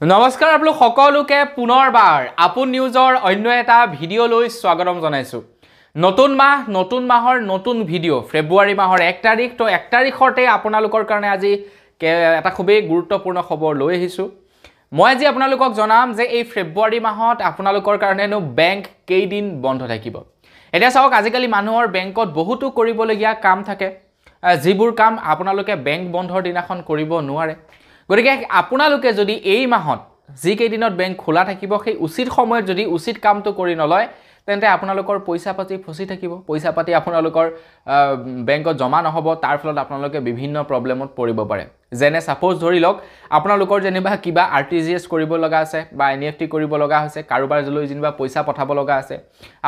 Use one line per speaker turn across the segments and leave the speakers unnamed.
নমস্কাৰ আপোনালোক সকলোকে পুনৰবাৰ আপোন নিউজৰ অন্য এটা ভিডিঅ' লৈ স্বাগতম জনাইছো। নতুন মাহৰ নতুন ভিডিঅ' ফেব্ৰুৱাৰী মাহৰ 1 তাৰিখ তো 1 তাৰিখতে আপোনালোকৰ কাৰণে আজি এটা খুবেই গুৰুত্বপূৰ্ণ খবৰ লৈ আহিছো। মই আজি আপোনালোকক জনাম যে এই ফেব্ৰুৱাৰী মাহত আপোনালোকৰ কাৰণেনো বেংক কেইদিন বন্ধ থাকিব। এতিয়া চাওক আজিকালি মানুহৰ বেংকত বহুতো কৰিবলগীয়া কাম থাকে, যিবোৰ কাম আপোনালোকে বেংক বন্ধৰ দিনাখন কৰিব নোৱাৰে। গতিকে আপোনালোকে যদি এই মাহত যি কেইদিনত বেংক খোলা থাকিব সেই উচিত সময়ত যদি উচিত কামটো কৰি নলয় তেন্তে আপোনালোকৰ পইচা পাতি ফসি থাকিব, পইচা পাতি আপোনালোকৰ বেংকত জমা নহব, তাৰ ফলত আপোনালোকে বিভিন্ন প্ৰবলেমত পৰিব পাৰে। যেনে সাপোজ ধৰি লওক আপোনালোকৰ যেনিবা কিবা আৰটিজিএছ কৰিব লগা আছে বা এনইএফটি কৰিব লগা হৈছে, কাৰোবাৰ জলৈ যেনিবা পইচা পঠাব লগা আছে,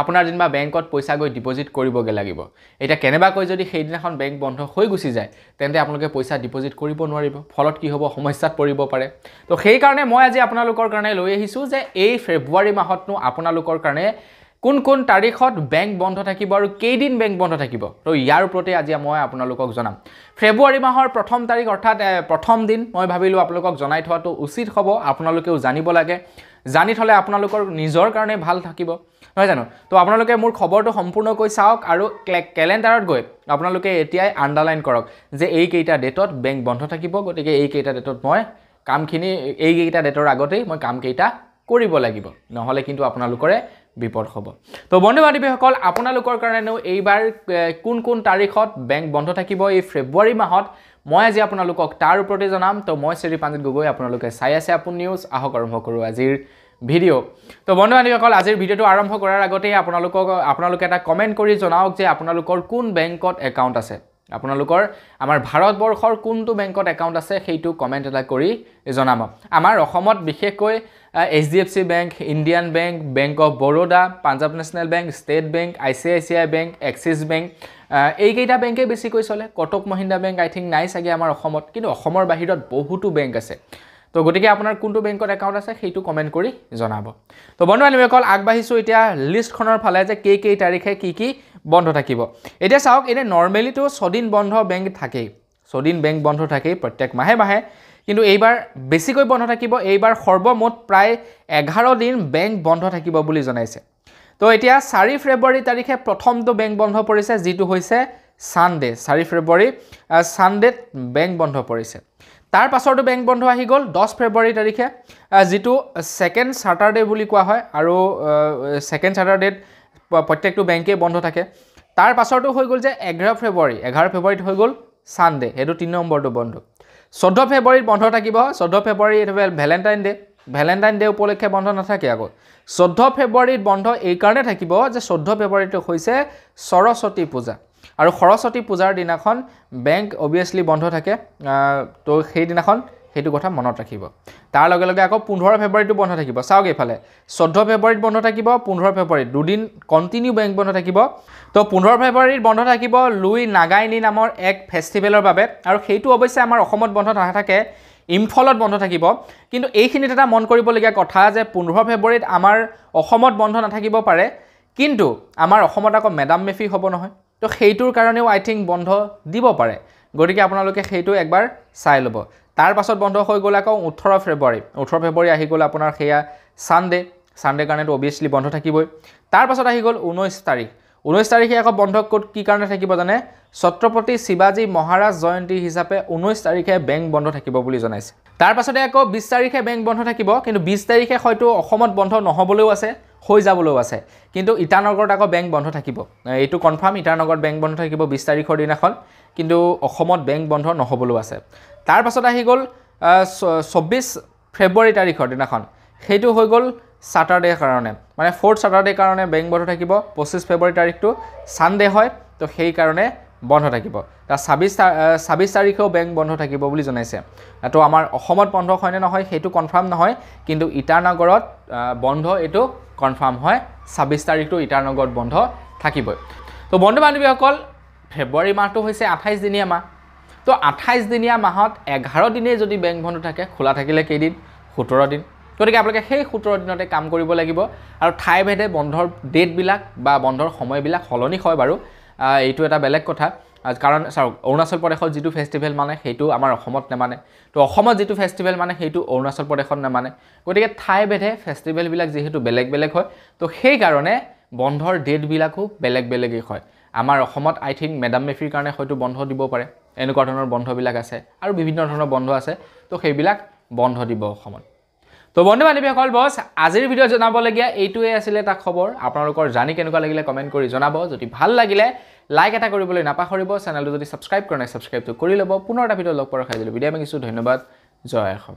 আপোনাৰ যেনিবা বেংকত পইচা গৈ ডিপোজিট কৰিবগে লাগিব। এটা কেনেবা কৈ যদি সেই দিনাখন বেংক বন্ধ হৈ গুছি যায় তেন্তে আপোনালোকে পইচা ডিপোজিট কৰিব নোৱাৰিব, ফলত কি হ'ব সমস্যাত পৰিব পাৰে। তো সেই কাৰণে মই আজি আপোনালোকৰ কাৰণে লৈ আহিছো যে এই ফেব্ৰুৱাৰী মাহতনো আপোনালোকৰ কাৰণে কোন তাৰিখত বেংক বন্ধ থাকিব আৰু কেইদিন বেংক বন্ধ থাকিব, তো ইয়াৰ ওপৰতে আজি মই আপোনালোকক জনাম। ফেব্ৰুৱাৰী মাহৰ প্ৰথম তাৰিখ অৰ্থাৎ প্ৰথম দিন মই ভাবিলো আপোনালোকক জনাই থোৱাটো উচিত হ'ব, আপোনালোকেও জানিব লাগে, জানি থলে আপোনালোকৰ নিজৰ কাৰণে ভাল থাকিব, নহয় জানো। তো আপোনালোকে মোৰ খবৰটো সম্পূৰ্ণকৈ চাওক আৰু ক্যালেন্ডাৰত গৈ আপোনালোকে এতিয়াই আন্ডাৰলাইন কৰক যে এই কেইটা ডেটত বেংক বন্ধ থাকিব। গতিকে এই কেইটা ডেটত মই কামখিনি এই কেইটা ডেটৰ আগতেই মই কাম কেইটা কৰিব লাগিব, নহলে কিন্তু আপোনালোকৰে বিপদ হ'ব। তো বন্ধু বান্ধৱীসকল আপোনালোকৰ কাৰণেও এইবাৰ কোন তাৰিখত বেংক বন্ধ থাকিব এই ফেব্ৰুৱাৰী মাহত মই আজি আপোনালোকক তাৰ ওপৰতে জনাম। তো মই শ্ৰীপাঞ্জিত গগৈ, আপোনালোকে চাই আছে আপোন নিউজ। আহক আৰম্ভ কৰোঁ আজিৰ ভিডিঅ'। তো বন্ধু বান্ধৱীসকল আজিৰ ভিডিঅ'টো আৰম্ভ কৰাৰ আগতেই আপোনালোকে এটা কমেণ্ট কৰি জনাওক যে আপোনালোকৰ কোন বেংকত একাউণ্ট আছে, আপোনালোকৰ আমাৰ ভাৰতবৰ্ষৰ কোনটো বেংকত একাউণ্ট আছে সেইটো কমেণ্ট এটা কৰি জনাব। আমাৰ অসমত বিশেষকৈ HDFC bank, Indian bank, bank of Baroda, Punjab national bank, state bank, ICICI bank, axis bank, এইকেইটা বেংকে বেছিকৈ চলে। কটক মহিন্দ্ৰা বেংক আই থিংক নাই চাগে আমাৰ অসমত, কিন্তু অসমৰ বাহিৰত বহুতো বেংক আছে। তো গতিকে আপোনাৰ কোনটো বেংকত একাউণ্ট আছে সেইটো কমেণ্ট কৰি জনাব। তো বন্ধু বান্ধৱীসকল আগবাঢ়িছোঁ এতিয়া লিষ্টখনৰ ফালে যে কেই তাৰিখে কি বন্ধ থাকিব। এতিয়া চাওক, এনে নৰ্মেলিটো 6 দিন বন্ধ বেংক থাকেই, 6 দিন বেংক বন্ধ থাকেই প্ৰত্যেক মাহে, কিন্তু এইবাৰ বেছিকৈ বন্ধ থাকিব। এইবাৰ সৰ্বমুঠ প্ৰায় 11 দিন বেংক বন্ধ থাকিব বুলি জনাইছে। তো এতিয়া 4 ফেব্ৰুৱাৰী তাৰিখে প্ৰথমটো বেংক বন্ধ পৰিছে, যিটো হৈছে সানডে। 4 ফেব্ৰুৱাৰী সানডেত বেংক বন্ধ পৰিছে। তাৰ পাছৰটো বেংক বন্ধ আহি গ'ল 10 ফেব্ৰুৱাৰী তাৰিখে, যিটো ছেকেণ্ড স্যাটাৰডে বুলি কোৱা হয়, আৰু ছেকেণ্ড স্যাটাৰডেত প্ৰত্যেকটো বেংকেই বন্ধ থাকে। তাৰ পাছৰটো হৈ গ'ল যে 11 ফেব্ৰুৱাৰীত হৈ গ'ল সানডে, সেইটো 3 নম্বৰটো বন্ধ। 14 ফেব্ৰুৱাৰীত বন্ধ থাকিব। 14 ফেব্ৰুৱাৰী এইটো ভেলেণ্টাইন ডে উপলক্ষে বন্ধ নাথাকে। আকৌ 14 ফেব্ৰুৱাৰীত বন্ধ এই কাৰণে থাকিব যে 14 ফেব্ৰুৱাৰীটো হৈছে সৰস্বতী পূজা, আৰু সৰস্বতী পূজাৰ দিনাখন বেংক অবভিয়াছলি বন্ধ থাকে। তো সেইদিনাখন সেইটো কথা মনত ৰাখিব। তাৰ লগে লগে আকৌ 15 ফেব্ৰুৱাৰীটো বন্ধ থাকিব। চাওক এইফালে 14 ফেব্ৰুৱাৰীত বন্ধ থাকিব, 15 ফেব্ৰুৱাৰীত দুদিন কণ্টিনিউ বেংক বন্ধ থাকিব। তো 15 ফেব্ৰুৱাৰীত বন্ধ থাকিব লুই নাগাইনি নামৰ এক ফেষ্টিভেলৰ বাবে, আৰু সেইটো অৱশ্যে আমাৰ অসমত বন্ধ নাথাকে, ইম্ফলত বন্ধ থাকিব। কিন্তু এইখিনিত এটা মন কৰিবলগীয়া কথা যে 15 ফেব্ৰুৱাৰীত আমাৰ অসমত বন্ধ নাথাকিব পাৰে, কিন্তু আমাৰ অসমত আকৌ মেডাম মেফি হ'ব নহয়, তো সেইটোৰ কাৰণেও আই থিংক বন্ধ দিব পাৰে। গতিকে আপোনালোকে সেইটো একবাৰ চাই ল'ব। তাৰ পাছত বন্ধ হৈ গ'ল আকৌ 18 ফেব্ৰুৱাৰী আহি গ'ল আপোনাৰ সেয়া সানডে কাৰণেতো অবভিয়াছলি বন্ধ থাকিবই। তাৰ পাছত আহি গ'ল 19 তাৰিখে আকৌ বন্ধ কি কাৰণে থাকিব জানে, ছত্ৰপতি শিৱাজী মহাৰাজ জয়ন্তী হিচাপে 19 তাৰিখে বেংক বন্ধ থাকিব বুলি জনাইছে। তাৰ পাছতে আকৌ 20 তাৰিখে বেংক বন্ধ থাকিব, কিন্তু 20 তাৰিখে হয়তো অসমত বন্ধ নহ'বলৈও আছে, হৈ যাবলৈও আছে, কিন্তু ইটানগৰত আকৌ বেংক বন্ধ থাকিব। এইটো কনফাৰ্ম, ইটানগৰত বেংক বন্ধ থাকিব 20 তাৰিখৰ দিনাখন, কিন্তু অসমত বেংক বন্ধ নহ'বলৈও আছে। তাৰ পাছত আহি গ'ল 24 ফেব্ৰুৱাৰী তাৰিখৰ দিনাখন, সেইটো হৈ গ'ল স্যাটাৰডে কাৰণে, মানে 4th স্যাটাৰডে কাৰণে বেংক বন্ধ থাকিব। 25 ফেব্ৰুৱাৰী তাৰিখটো সানডে হয়, তো সেইকাৰণে বন্ধ থাকিব। তাৰ 26 তাৰিখেও বেংক বন্ধ থাকিব বুলি জনাইছে। তো আমাৰ অসমত বন্ধ হয়নে নহয় সেইটো কনফাৰ্ম নহয়, কিন্তু ইটানগৰত বন্ধ এইটো কনফাৰ্ম হয়, 26 তাৰিখটো ইটানগৰত বন্ধ থাকিবই। তো বন্ধু বান্ধৱীসকল ফেব্ৰুৱাৰী মাহটো হৈছে 28 দিনীয়া মাহ। তো 28 দিনীয়া মাহত 11 দিনেই যদি বেংক বন্ধ থাকে, খোলা থাকিলে কেইদিন, 17 দিন। গতিকে আপোনালোকে সেই 17 দিনতে কাম কৰিব লাগিব, আৰু ঠাইভেদে বন্ধৰ ডেটবিলাক বা বন্ধৰ সময়বিলাক সলনি হয় বাৰু, এইটো এটা বেলেগ কথা। কাৰণ চাওক অৰুণাচল প্ৰদেশত যিটো ফেষ্টিভেল মানে সেইটো আমাৰ অসমত নেমানে তো অসমত যিটো ফেষ্টিভেল মানে সেইটো অৰুণাচল প্ৰদেশত নেমানে গতিকে ঠাই ভেদে ফেষ্টিভেলবিলাক যিহেতু বেলেগ বেলেগ হয় তো সেইকাৰণে বন্ধৰ ডেটবিলাকো বেলেগ বেলেগেই হয় আমাৰ অসমত আই থিংক মেডাম মেফিৰ কাৰণে হয়তো বন্ধ দিব পাৰে এনেকুৱা ধৰণৰ বন্ধবিলাক আছে আৰু বিভিন্ন ধৰণৰ বন্ধ আছে তো সেইবিলাক বন্ধ দিব অসমত তো বন্ধু বান্ধৱীসকল বছ আজিৰ ভিডিঅ' জনাবলগীয়া এইটোৱে আছিলে এটা খবৰ আপোনালোকৰ জানি কেনেকুৱা লাগিলে কমেণ্ট কৰি জনাব যদি ভাল লাগিলে লাইক এটা কৰিবলৈ নাপাহৰিব চেনেলটো যদি ছাবস্ক্ৰাইব কৰা নাই ছাবস্ক্ৰাইবটো কৰি ল'ব পুনৰ এটা ভিডিঅ' লগ পোৱাৰ খাই দিলোঁ বিদায় মাগিছোঁ ধন্যবাদ জয় অসম